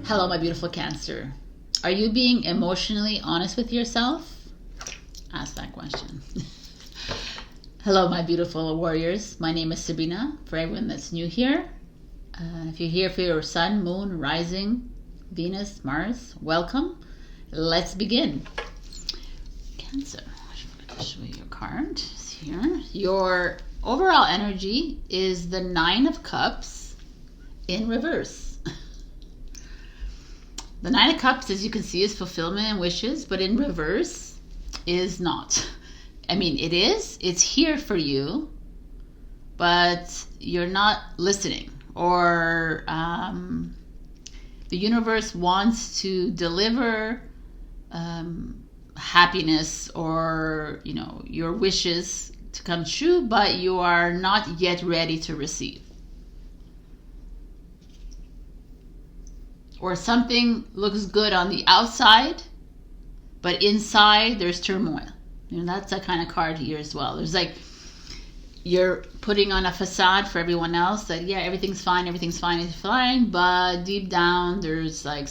Hello, my beautiful Cancer. Are you being emotionally honest with yourself? Ask that question. Hello, my beautiful warriors. My name is Sabrina. For everyone that's new here, if you're here for your sun, moon, rising, Venus, Mars, welcome. Let's begin. Cancer. I forgot to show you your card. It's here. Your overall energy is the Nine of Cups in reverse. The Nine of Cups, as you can see, is fulfillment and wishes, but in reverse is not. I mean, it is. It's here for you, but you're not listening. Or the universe wants to deliver happiness or, your wishes to come true, but you are not yet ready to receive. Or something looks good on the outside, but inside there's turmoil. That's that kind of card here as well. There's like, you're putting on a facade for everyone else that, yeah, everything's fine, it's fine. But deep down, there's like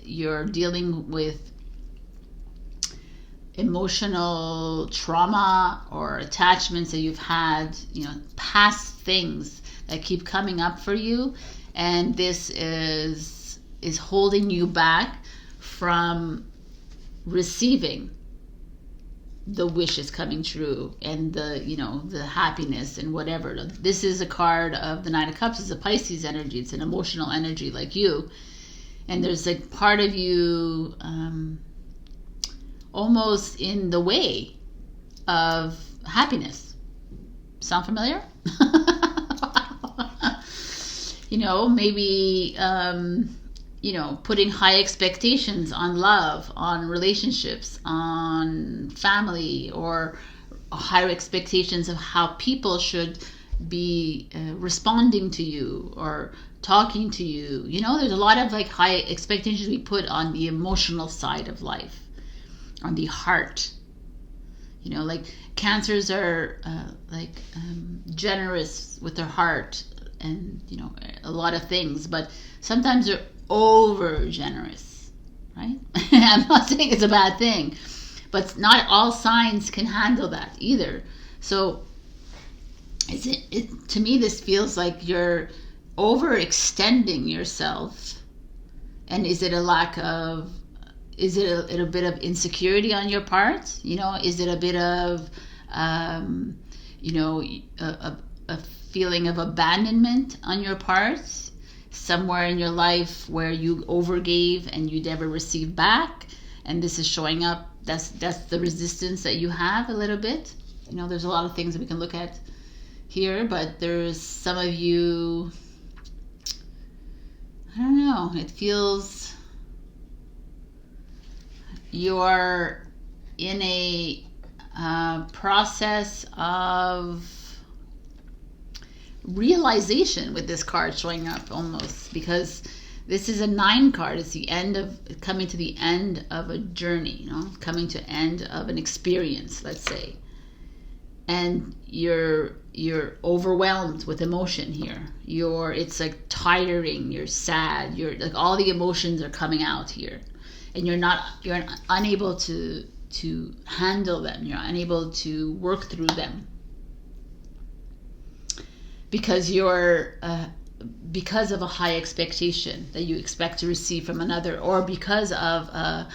you're dealing with emotional trauma or attachments that you've had, past things that keep coming up for you. And this is holding you back from receiving the wishes coming true and the happiness and whatever. This is a card of the Nine of Cups. It's a Pisces energy. It's an emotional energy like you. And there's like part of you almost in the way of happiness. Sound familiar? Maybe putting high expectations on love, on relationships, on family, or higher expectations of how people should be responding to you or talking to you. There's a lot of like high expectations we put on the emotional side of life, on the heart. Like Cancers are generous with their heart and, a lot of things, but sometimes they're over generous, right? I'm not saying it's a bad thing, but not all signs can handle that either. So to me, this feels like you're overextending yourself. And is it a bit of insecurity on your part? Is it a bit of a feeling of abandonment on your part? Somewhere in your life where you overgave and you never received back, and this is showing up. That's the resistance that you have a little bit. There's a lot of things that we can look at here, but there's some of you, I don't know, it feels you're in a process of realization with this card showing up almost, because this is a 9 card. It's coming to the end of a journey, coming to end of an experience, let's say. And you're overwhelmed with emotion here. It's like tiring, you're sad, you're like all the emotions are coming out here. And you're unable to handle them. You're unable to work through them. Because because of a high expectation that you expect to receive from another, or because of a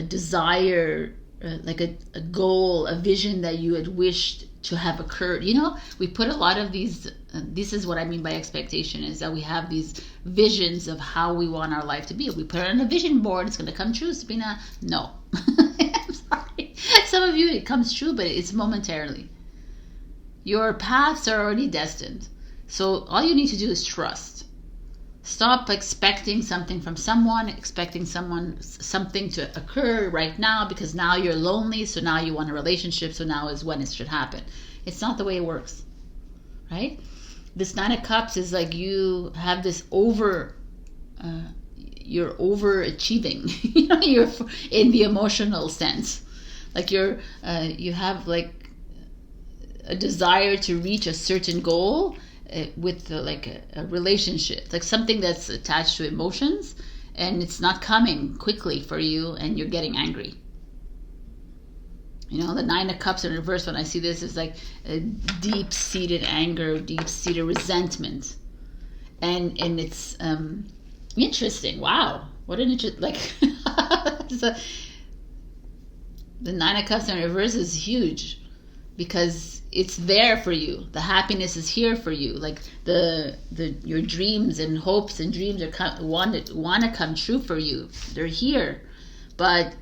desire, like a goal, a vision that you had wished to have occurred. We put a lot of these, this is what I mean by expectation, is that we have these visions of how we want our life to be. If we put it on a vision board, it's going to come true, Sabrina. No. I'm sorry. Some of you, it comes true, but it's momentarily. Your paths are already destined. So all you need to do is trust. Stop expecting something from someone, expecting something to occur right now because now you're lonely, so now you want a relationship, so now is when it should happen. It's not the way it works, right? This Nine of Cups is like you have this you're overachieving. You're in the emotional sense. Like you have like a desire to reach a certain goal, with a relationship, like something that's attached to emotions, and it's not coming quickly for you, and you're getting angry. You know, the Nine of Cups in reverse, when I see this, is like a deep-seated anger, deep-seated resentment. And it's interesting. Wow. What an interesting, like, so, the Nine of Cups in reverse is huge because it's there for you. The happiness is here for you. Like your dreams and hopes and dreams want to come true for you. They're here, but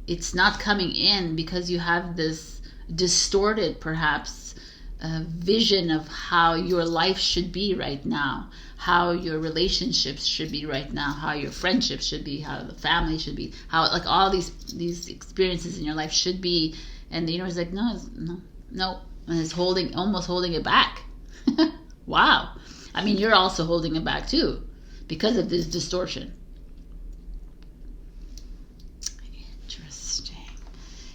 it's not coming in because you have this distorted, perhaps, vision of how your life should be right now, how your relationships should be right now, how your friendships should be, how the family should be, how like all these experiences in your life should be, and the universe is like, no, and it's almost holding it back. Wow. I mean, you're also holding it back too because of this distortion.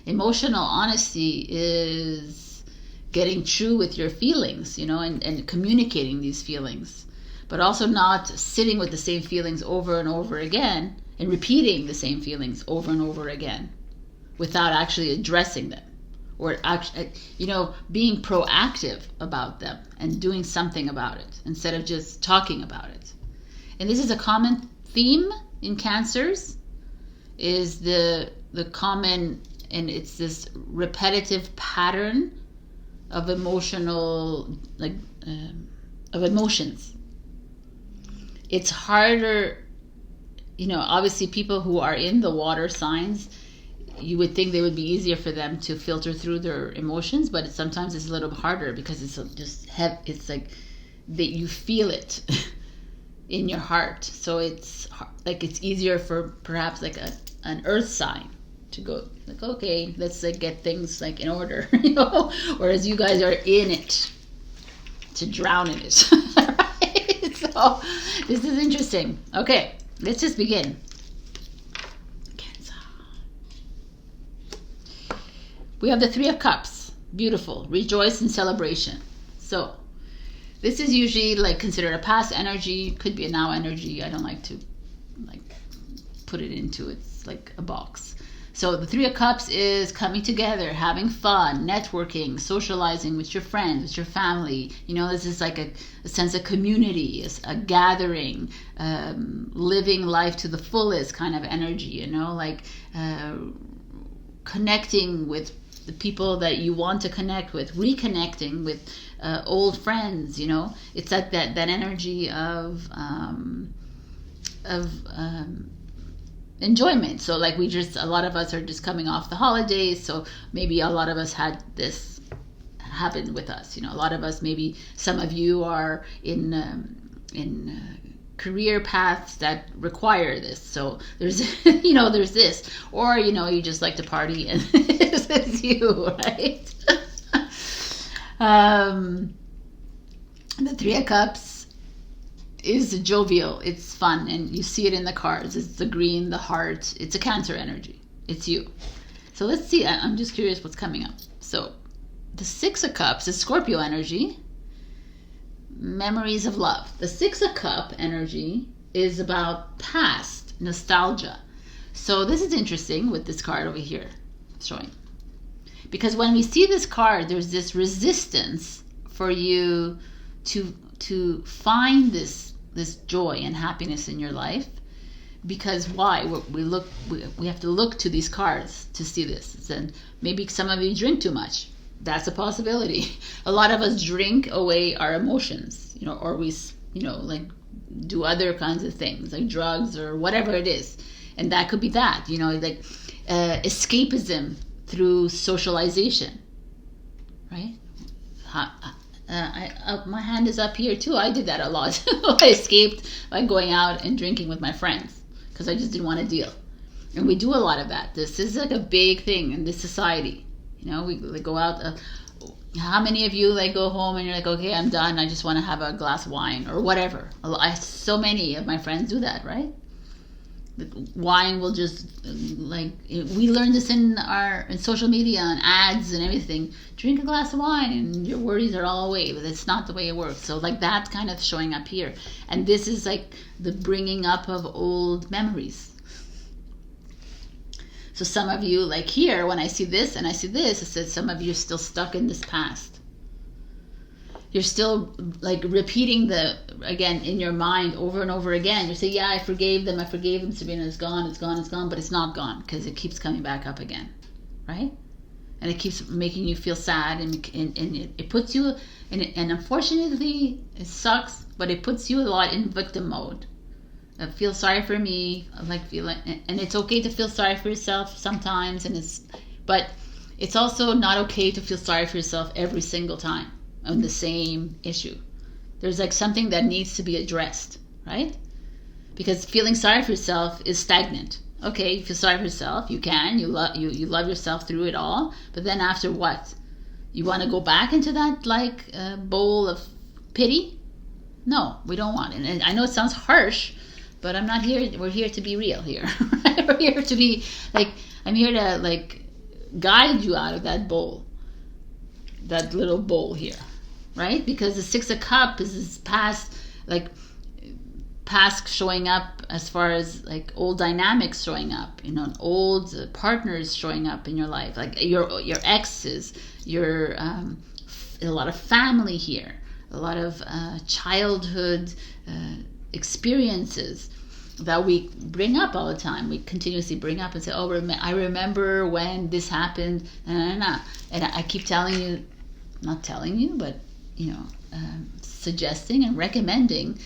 Emotional honesty is getting true with your feelings, you know, and communicating these feelings, but also not sitting with the same feelings over and over again and repeating the same feelings over and over again without actually addressing them, or actually, you know, being proactive about them and doing something about it instead of just talking about it. And this is a common theme in Cancers, is the common, and it's this repetitive pattern of emotional, of emotions. It's harder, you know, obviously people who are in the water signs, you would think they would be easier for them to filter through their emotions, but sometimes it's a little harder because it's just it's like that you feel it in your heart. So it's like it's easier for perhaps like an earth sign to go like, okay, let's like get things like in order, you know, whereas you guys are in it to drown in it. Right? So this is interesting. Okay, let's just begin. Cancer. We have the Three of Cups. Beautiful. Rejoice and celebration. So this is usually like considered a past energy, could be a now energy. I don't like to like put it into it's like a box. So the Three of Cups is coming together, having fun, networking, socializing with your friends, with your family. You know, this is like a sense of community, a gathering, living life to the fullest kind of energy, you know, like connecting with the people that you want to connect with, reconnecting with old friends, you know. It's like that energy of enjoyment. So like a lot of us are just coming off the holidays, so maybe a lot of us had this happen with us, you know. A lot of us, maybe some of you are in career paths that require this, so there's you know, there's this, or you know, you just like to party and this is you, right? The Three of Cups is jovial, it's fun, and you see it in the cards. It's the green, the heart. It's a Cancer energy. It's you. So let's see. I'm just curious what's coming up. So the Six of Cups is Scorpio energy. Memories of love. The Six of Cup energy is about past, nostalgia. So this is interesting with this card over here showing. Because when we see this card, there's this resistance for you to find this joy and happiness in your life. Because why? We have to look to these cards to see this. And maybe some of you drink too much. That's a possibility. A lot of us drink away our emotions, you know, or we, you know, like do other kinds of things like drugs or whatever it is. And that could be that, you know, like escapism through socialization, right? My hand is up here too. I did that a lot. I escaped by going out and drinking with my friends because I just didn't want to deal. And we do a lot of that. This is like a big thing in this society. You know, we go out. How many of you like go home and you're like, okay, I'm done. I just want to have a glass of wine or whatever. So many of my friends do that, right? Wine will just, like, we learned this in social media and ads and everything. Drink a glass of wine and your worries are all away, but it's not the way it works. So like that's kind of showing up here, and this is like the bringing up of old memories. So some of you, like here, when I see this and I see this, it says some of you are still stuck in this past. You're still like repeating again in your mind over and over again. You say, yeah, I forgave them, Sabrina, it's gone, but it's not gone because it keeps coming back up again, right? And it keeps making you feel sad, and it puts you, and unfortunately, it sucks, but it puts you a lot in victim mode. I feel sorry for me, and it's okay to feel sorry for yourself sometimes, but it's also not okay to feel sorry for yourself every single time on the same issue. There's like something that needs to be addressed, right? Because feeling sorry for yourself is stagnant. Okay, you feel sorry for yourself, you love yourself through it all, but then after what? You want to go back into that bowl of pity? No, we don't want it. And I know it sounds harsh, but I'm not here. We're here to be real here. We're here to be I'm here to guide you out of that bowl, that little bowl here, right? Because the Six of Cups is past showing up as far as old dynamics showing up, old partners showing up in your life, your exes, a lot of family here, a lot of childhood experiences that we bring up all the time. We continuously bring up and say, oh, I remember when this happened, and I keep telling you, not telling you, but suggesting and recommending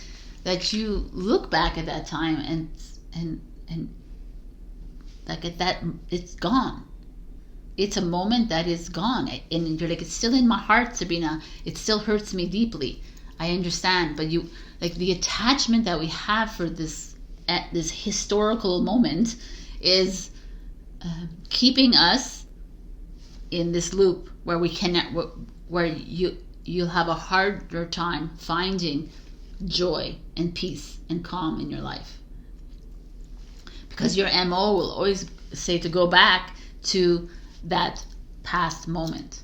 that you look back at that time and at that, it's gone. It's a moment that is gone, and you're it's still in my heart, Sabrina. It still hurts me deeply. I understand, but the attachment that we have for this historical moment is keeping us in this loop where we cannot, where you'll have a harder time finding joy and peace and calm in your life, because your MO will always say to go back to that past moment.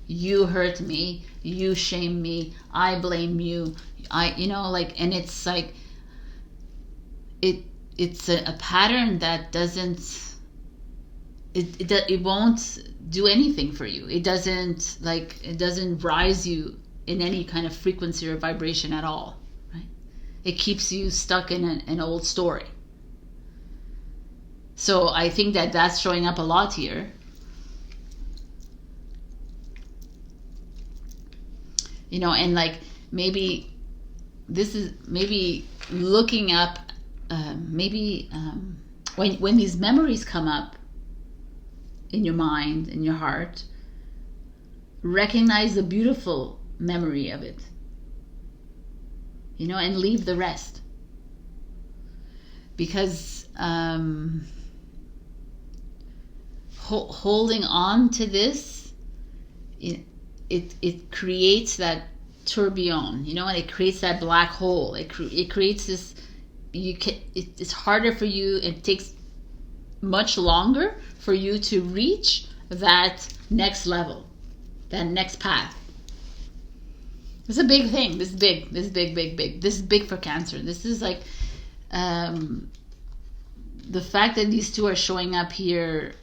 You hurt me, you shame me, I blame you, and it's a pattern that it won't do anything for you. It doesn't rise you in any kind of frequency or vibration at all, right? It keeps you stuck in an old story. So I think that that's showing up a lot here. And maybe this is looking up, when these memories come up in your mind, in your heart, recognize the beautiful memory of it, and leave the rest. Because holding on to this, it creates that tourbillon, and it creates that black hole. It creates this. It's harder for you. It takes much longer for you to reach that next level, that next path. It's a big thing. This is big. This is big. This is big for Cancer. This is the fact that these two are showing up here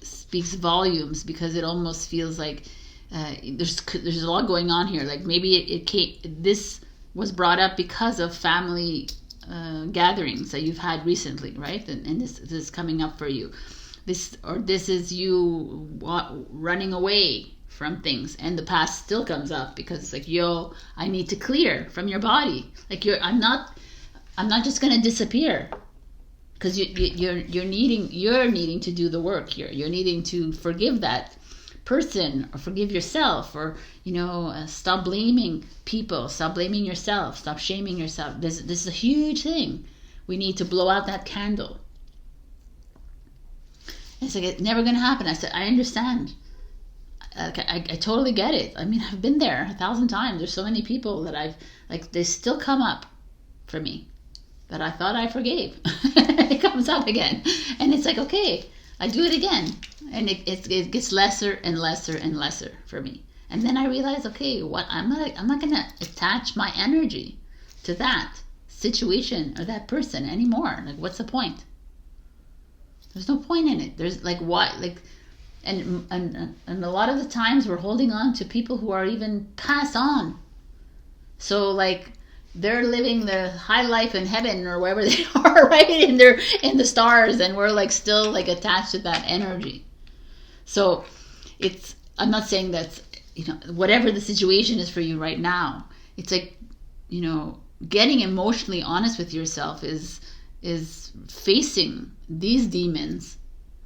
speaks volumes, because it almost feels like there's a lot going on here. Maybe this was brought up because of family gatherings that you've had recently, right? And this is coming up for you. This is you running away from things, and the past still comes up because it's I need to clear from your body. I'm not just gonna disappear, because you're needing to do the work here. You're needing to forgive that person, or forgive yourself, or stop blaming people, stop blaming yourself, stop shaming yourself. This is a huge thing. We need to blow out that candle. It's it's never gonna happen. I said, I understand. I totally get it. I mean, I've been there 1,000 times. There's so many people that they still come up for me. that I thought I forgave. It comes up again. And it's like, okay, I do it again. And it gets lesser and lesser and lesser for me. And then I realize, okay, what I'm not gonna attach my energy to that situation or that person anymore. Like, what's the point? There's no point in it. There's like, why? Like, and a lot of the times we're holding on to people who are even passed on. So like, they're living the high life in heaven or wherever they are, right? And they're in the stars, and we're like still like attached to that energy. So I'm not saying that's, whatever the situation is for you right now, it's like, getting emotionally honest with yourself is facing these demons,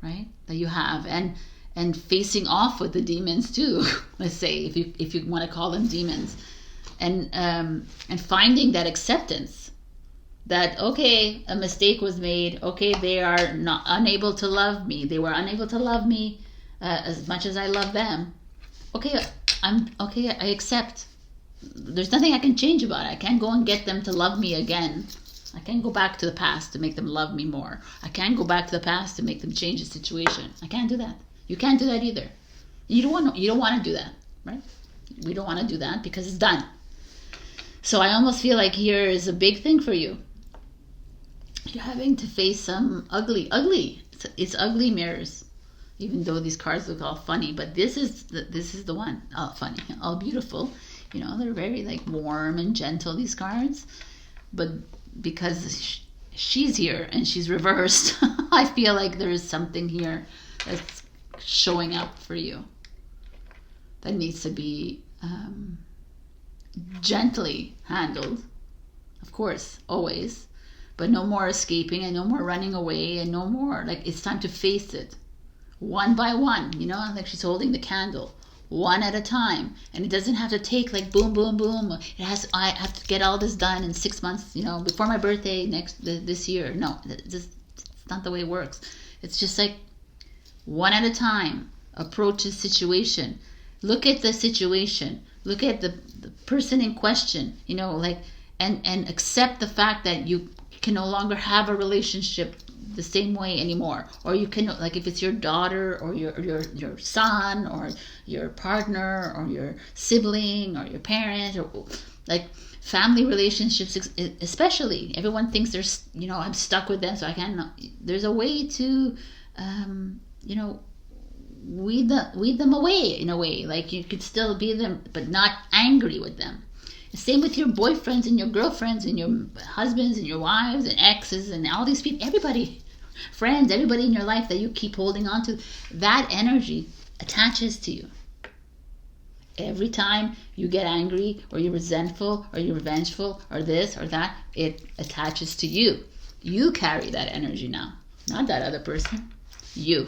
right, that you have, and facing off with the demons too. Let's say, if you want to call them demons, and finding that acceptance that, okay, a mistake was made. Okay, they are not unable to love me. They were unable to love me as much as I love them. Okay, I accept. There's nothing I can change about it. I can't go and get them to love me again. I can't go back to the past to make them love me more. I can't go back to the past to make them change the situation. I can't do that. You can't do that either. You don't want to do that, right? We don't want to do that because it's done. So I almost feel like here is a big thing for you. You're having to face some ugly. It's ugly mirrors. Even though these cards look all funny, but this is the one. All funny, all beautiful. They're very like warm and gentle, these cards. But because she's here and she's reversed, I feel like there is something here that's showing up for you that needs to be gently handled. Of course, always. But no more escaping and no more running away and no more, like, it's time to face it. One by one, like she's holding the candle, one at a time. And it doesn't have to take like boom, boom, boom. I have to get all this done in 6 months, before my birthday this year. No, it's not the way it works. It's just like one at a time. Approach the situation. Look at the situation. Look at the person in question, and accept the fact that you can no longer have a relationship the same way anymore, or you can, like, if it's your daughter or your son or your partner or your sibling or your parent, or like family relationships especially, everyone thinks there's, I'm stuck with them, so I can't. There's a way to weed them away, in a way, like you could still be them but not angry with them. Same with your boyfriends and your girlfriends and your husbands and your wives and exes and all these people, everybody, friends, everybody in your life that you keep holding on to. That energy attaches to you. Every time you get angry or you're resentful or you're revengeful or this or that, it attaches to you. You carry that energy now, not that other person. You.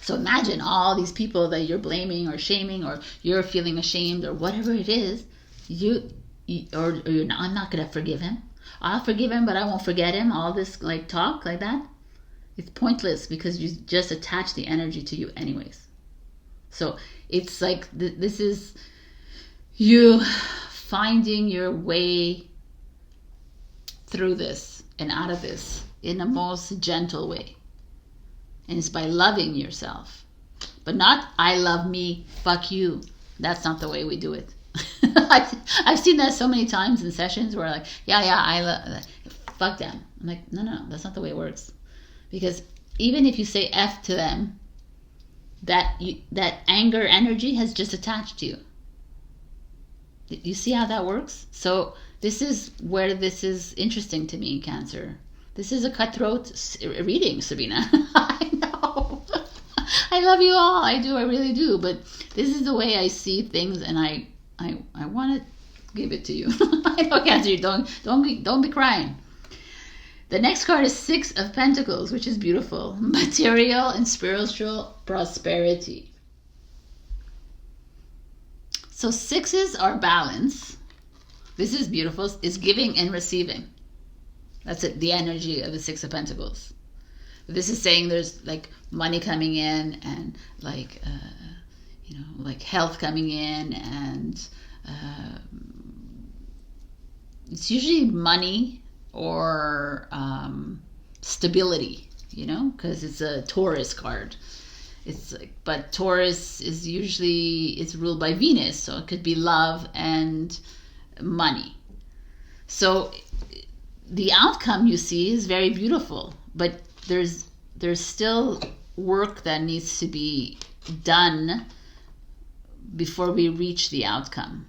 So imagine all these people that you're blaming or shaming, or you're feeling ashamed, or whatever it is. I'm not gonna forgive him. I'll forgive him, but I won't forget him. All this like talk like that, it's pointless because you just attach the energy to you anyways. So it's like this is you finding your way through this and out of this in the most gentle way. And it's by loving yourself. But not, I love me, fuck you. That's not the way we do it. I've seen that so many times in sessions where like, I love, fuck them. I'm like, no, that's not the way it works. Because even if you say F to them, that anger energy has just attached to you. You see how that works? So this is where this is interesting to me, Cancer. This is a cutthroat reading, Sabrina. I know. I love you all. I do. I really do. But this is the way I see things, and I want to give it to you. I know, Cancer. Don't be crying. The next card is Six of Pentacles, which is beautiful. Material and spiritual prosperity. So sixes are balance. This is beautiful. It's giving and receiving. That's it, the energy of the Six of Pentacles. This is saying there's like money coming in, and like like health coming in, and it's usually money or stability, you know, because it's a Taurus card. It's like, but Taurus is usually, it's ruled by Venus, so it could be love and money. So the outcome you see is very beautiful, but there's still work that needs to be done before we reach the outcome.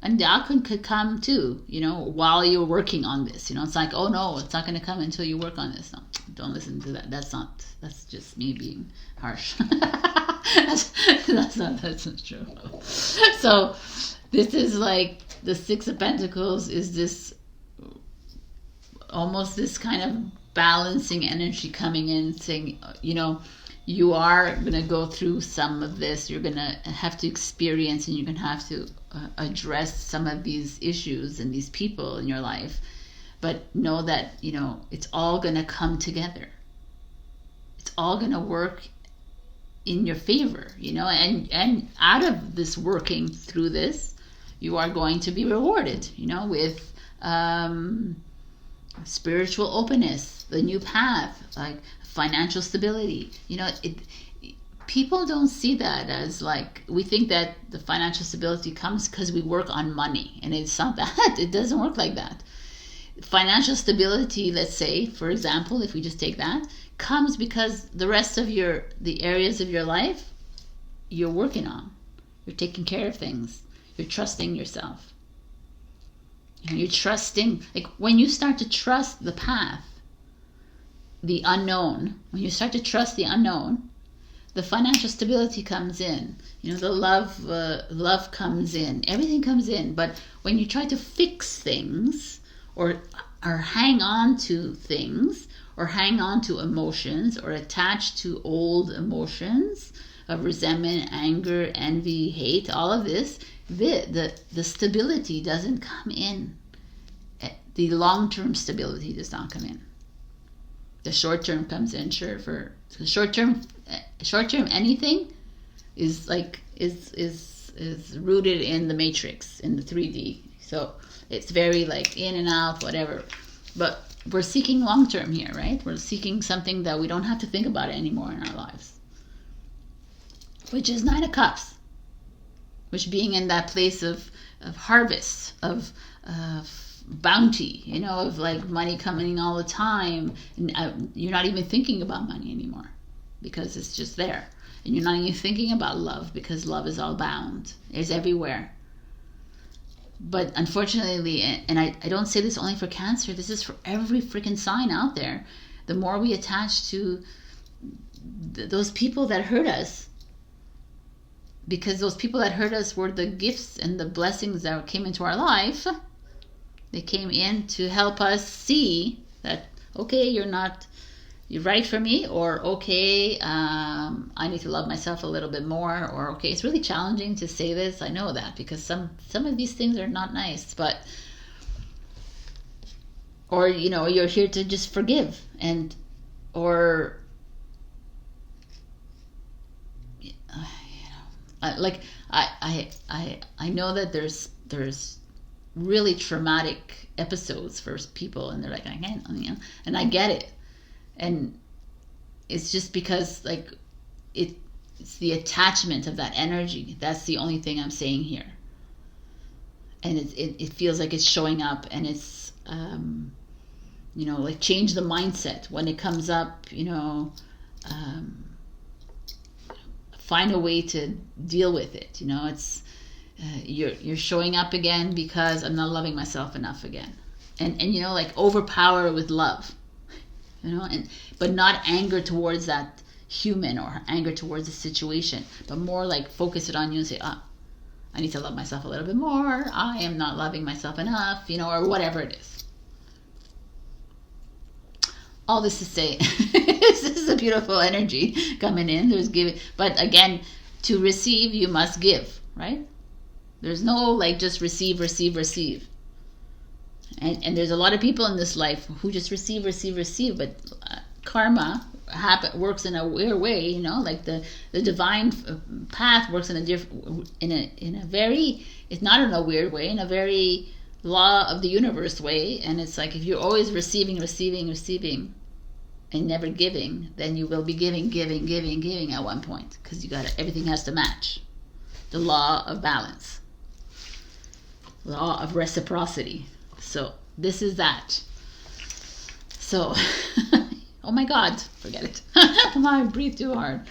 And the outcome could come too, you know, while you're working on this. You know, it's like, oh no, it's not going to come until you work on this. No, don't listen to that. That's just me being harsh. that's not true. So this is like the Six of Pentacles is this, almost this kind of balancing energy coming in, saying, you know, you are going to go through some of this. You're going to have to experience, and you're going to have to address some of these issues and these people in your life. But know that, you know, it's all going to come together. It's all going to work in your favor, you know, and out of this working through this, you are going to be rewarded, you know, with spiritual openness, the new path, like financial stability. You know, people don't see that as like, we think that the financial stability comes because we work on money, and it's not that. It doesn't work like that. Financial stability, let's say, for example, if we just take that, comes because the rest of the areas of your life you're working on. You're taking care of things. You're trusting yourself. You know, you're trusting, like when you start to trust the path, the unknown, when you start to trust the unknown, the financial stability comes in. You know, the love comes in. Everything comes in. But when you try to fix things, or hang on to things, or hang on to emotions, or attach to old emotions of resentment, anger, envy, hate, all of this, the stability doesn't come in. The long-term stability does not come in. The short-term comes in, sure. For short-term anything is like is rooted in the matrix, in the 3D. So it's very like in and out, whatever. But we're seeking long-term here, right? We're seeking something that we don't have to think about it anymore in our lives, which is Nine of Cups, which being in that place of harvest, of bounty, you know, of like money coming in all the time, and you're not even thinking about money anymore because it's just there, and you're not even thinking about love because love is all bound, it's everywhere. But unfortunately, and I don't say this only for Cancer, this is for every freaking sign out there, the more we attach to those people that hurt us, because those people that hurt us were the gifts and the blessings that came into our life. They came in to help us see that, okay, you're right for me, or okay, I need to love myself a little bit more, or okay, it's really challenging to say this. I know that because some of these things are not nice, but, or, you know, you're here to just forgive, and, or, you know, like I know that there's really traumatic episodes for people, and they're like, I can't, you know, and I get it, and it's just because like it's the attachment of that energy. That's the only thing I'm saying here, and it feels like it's showing up, and it's you know, like change the mindset when it comes up, you know, find a way to deal with it. You know, it's you're showing up again because I'm not loving myself enough again, and you know, like overpower with love, you know, but not anger towards that human or anger towards the situation, but more like focus it on you and say, I need to love myself a little bit more. I am not loving myself enough, you know, or whatever it is. All this to say, this is a beautiful energy coming in. There's giving, but again, to receive, you must give, right? There's no like just receive. And there's a lot of people in this life who just receive, but karma, works in a weird way, you know, like the divine path works in a different, in a very, it's not in a weird way, in a very law of the universe way. And it's like if you're always receiving and never giving, then you will be giving at one point, because you got everything has to match. The law of balance, law of reciprocity. So this is that. So oh my God, forget it. Come on, breathe too hard.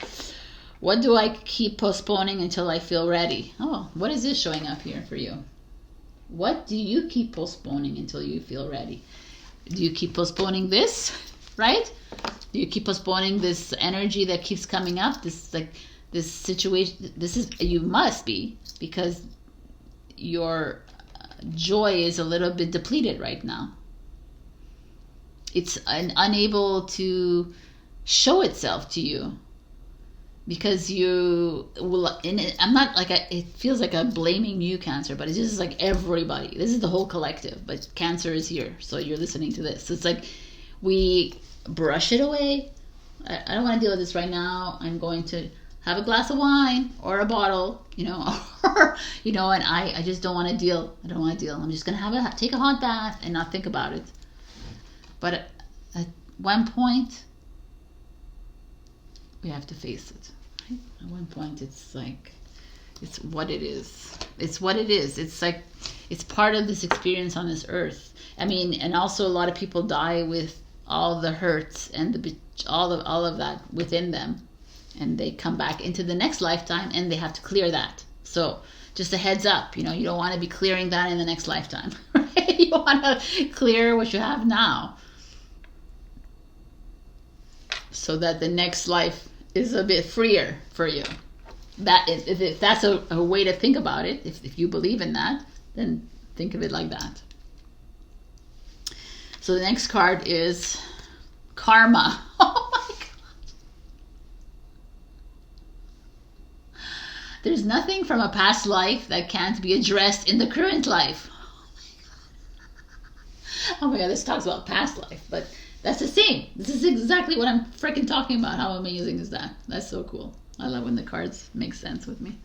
What do I keep postponing until I feel ready? Oh, what is this showing up here for you? What do you keep postponing until you feel ready? Do you keep postponing this, right? Do you keep postponing this energy that keeps coming up? This situation, you must be, because your joy is a little bit depleted right now. It's unable to show itself to you because you will. I'm not like it feels like I'm blaming you, Cancer, but it's just like everybody. This is the whole collective, but Cancer is here, so you're listening to this. It's like we brush it away. I don't want to deal with this right now. I'm going to have a glass of wine or a bottle, you know, or, you know, and I just don't want to deal. I don't want to deal. I'm just going to take a hot bath and not think about it. But at one point, we have to face it. Right? At one point, it's like, it's what it is. It's what it is. It's like, it's part of this experience on this earth. I mean, and also a lot of people die with all the hurts and all of that within them. And they come back into the next lifetime and they have to clear that. So just a heads up, you know, you don't want to be clearing that in the next lifetime. Right? You want to clear what you have now, so that the next life is a bit freer for you. That is, if that's a way to think about it, if you believe in that, then think of it like that. So the next card is karma. Oh my God. There's nothing from a past life that can't be addressed in the current life. Oh my God, this talks about past life, but that's the same. This is exactly what I'm freaking talking about. How amazing is that? That's so cool. I love when the cards make sense with me.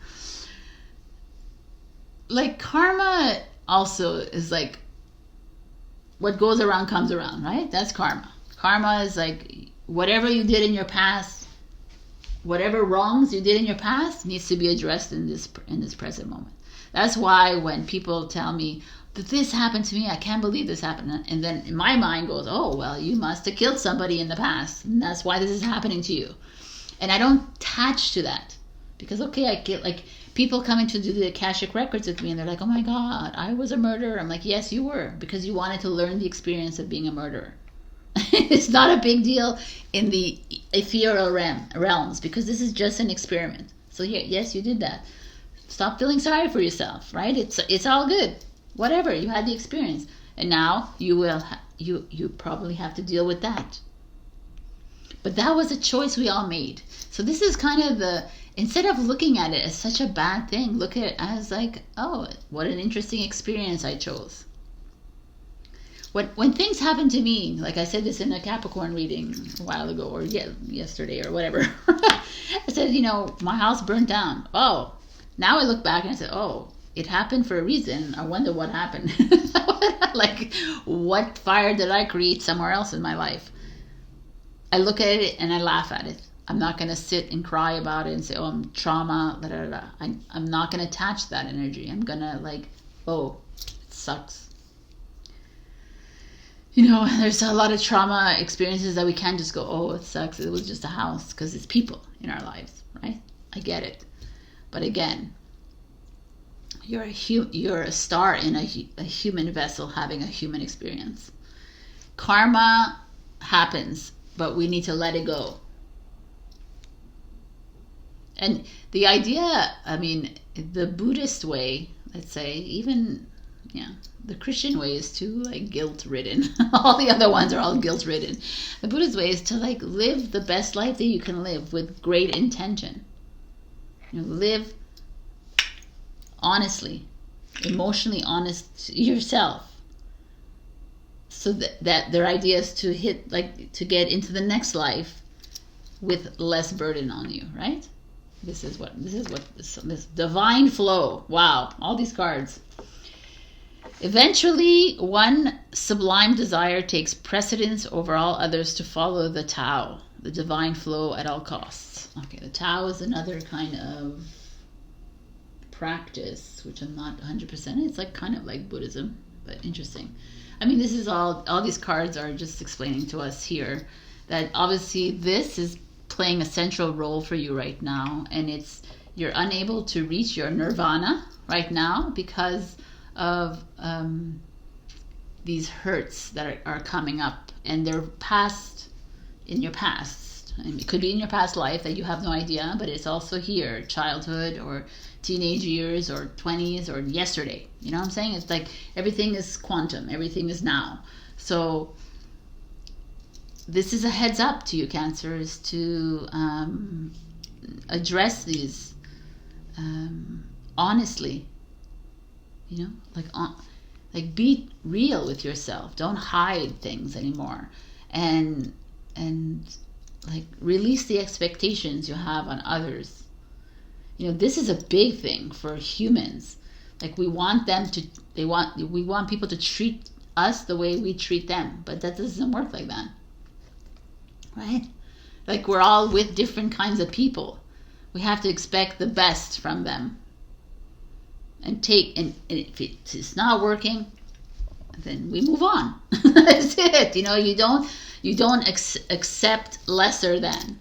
Like karma also is like what goes around comes around, right? That's karma. Karma is like whatever you did in your past, whatever wrongs you did in your past needs to be addressed in this present moment. That's why when people tell me that this happened to me, I can't believe this happened, and then my mind goes, oh well, you must have killed somebody in the past, and that's why this is happening to you. And I don't attach to that, because okay, I get like people coming to do the Akashic Records with me, and they're like, oh my God, I was a murderer. I'm like, yes, you were, because you wanted to learn the experience of being a murderer. It's not a big deal in the ethereal realms, because this is just an experiment. So yeah, yes, you did that. Stop feeling sorry for yourself, right? It's all good. Whatever, you had the experience, and now you will you probably have to deal with that. But that was a choice we all made. So this is kind of the, instead of looking at it as such a bad thing, look at it as like, oh, what an interesting experience I chose. When things happen to me, like I said this in a Capricorn reading a while ago, or yesterday or whatever, I said, you know, my house burned down. Oh, now I look back and I said, oh, it happened for a reason. I wonder what happened. Like, what fire did I create somewhere else in my life? I look at it and I laugh at it. I'm not going to sit and cry about it and say, oh, I'm trauma, da, da, da. I'm not going to attach that energy. I'm going to like, oh, it sucks. You know, there's a lot of trauma experiences that we can't just go, oh, it sucks. It was just a house, because it's people in our lives, right? I get it. But again, you're a star in a human vessel having a human experience. Karma happens, but we need to let it go. And the idea, I mean, the Buddhist way, let's say, even, yeah, the Christian way is too like guilt-ridden. All the other ones are all guilt-ridden. The Buddhist way is to like live the best life that you can live with great intention. You know, live honestly, emotionally honest to yourself. So that their idea is to to get into the next life with less burden on you, right? This is what this divine flow. Wow, all these cards. Eventually, one sublime desire takes precedence over all others to follow the Tao, the divine flow at all costs. Okay, the Tao is another kind of practice, which I'm not 100%. It's like kind of like Buddhism, but interesting. I mean, this is all these cards are just explaining to us here that obviously this is playing a central role for you right now, and you're unable to reach your nirvana right now because of these hurts that are coming up, and they're in your past. And it could be in your past life that you have no idea, but it's also here, childhood or teenage years or 20s or yesterday. You know what I'm saying? It's like everything is quantum, everything is now. So this is a heads up to you, Cancers, to address these honestly. You know, like be real with yourself. Don't hide things anymore, and like release the expectations you have on others. You know, this is a big thing for humans. Like we want people to treat us the way we treat them, but that doesn't work like that, right? Like we're all with different kinds of people. We have to expect the best from them. And if it's not working, then we move on. That's it. You know, you don't accept lesser than,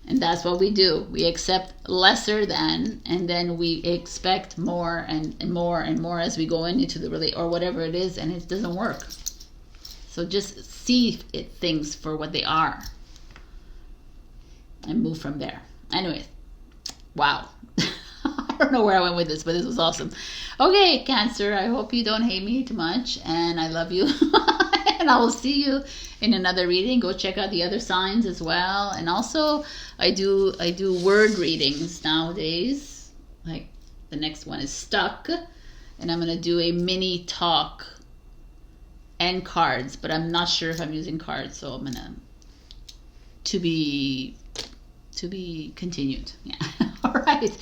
and that's what we do. We accept lesser than, and then we expect more and more and more as we go into the or whatever it is, and it doesn't work. So just see things for what they are, and move from there. Anyway, wow. I don't know where I went with this, but this was awesome. Okay, Cancer, I hope you don't hate me too much, and I love you. And I will see you in another reading. Go check out the other signs as well. And also, I do word readings nowadays. Like the next one is Stuck, and I'm gonna do a mini talk and cards, but I'm not sure if I'm using cards, so I'm gonna to be continued. Yeah. All right.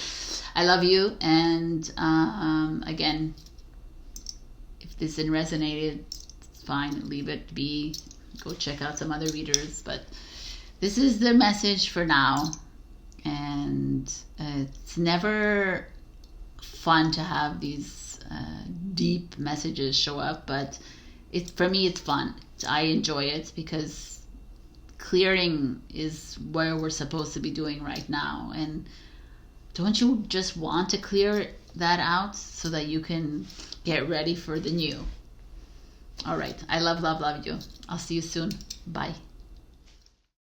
I love you, and again, if this didn't resonate, it's fine, leave it be, go check out some other readers, but this is the message for now. And it's never fun to have these deep messages show up, but for me it's fun. I enjoy it because clearing is where we're supposed to be doing right now. And don't you just want to clear that out so that you can get ready for the new? All right. I love you. I'll see you soon. Bye.